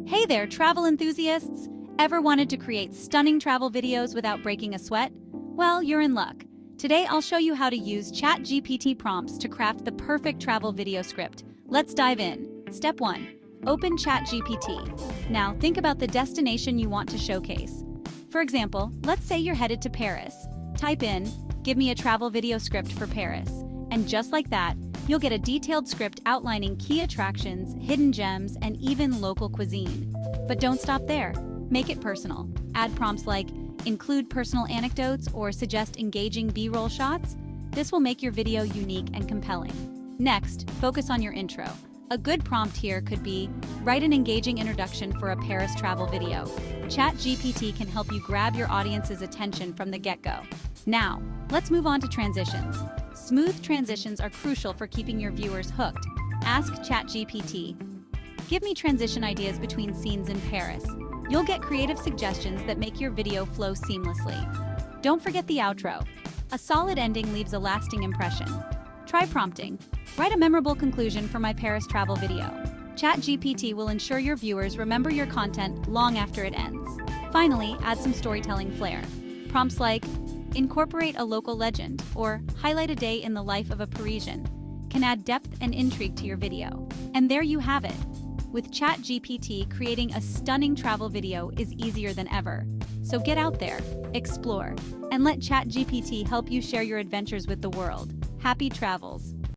Hey there, travel enthusiasts! Ever wanted to create stunning travel videos without breaking a sweat? Well, you're in luck. Today I'll show you how to use ChatGPT prompts to craft the perfect travel video script. Let's dive in. Step 1. Open ChatGPT. Now think about the destination you want to showcase. For example, let's say you're headed to Paris. Type in, "Give me a travel video script for Paris." And just like that, you'll get a detailed script outlining key attractions, hidden gems, and even local cuisine. But don't stop there. Make it personal. Add prompts like, include personal anecdotes or suggest engaging B-roll shots. This will make your video unique and compelling. Next, focus on your intro. A good prompt here could be, write an engaging introduction for a Paris travel video. ChatGPT can help you grab your audience's attention from the get-go. Now, let's move on to transitions. Smooth transitions are crucial for keeping your viewers hooked. Ask ChatGPT, "Give me transition ideas between scenes in Paris." You'll get creative suggestions that make your video flow seamlessly. Don't forget the outro. A solid ending leaves a lasting impression. Try prompting. Write a memorable conclusion for my Paris travel video. ChatGPT will ensure your viewers remember your content long after it ends. Finally, add some storytelling flair. Prompts like, incorporate a local legend or highlight a day in the life of a Parisian can add depth and intrigue to your video. And there you have it. With ChatGPT, creating a stunning travel video is easier than ever. So get out there, explore, and let ChatGPT help you share your adventures with the world. Happy travels!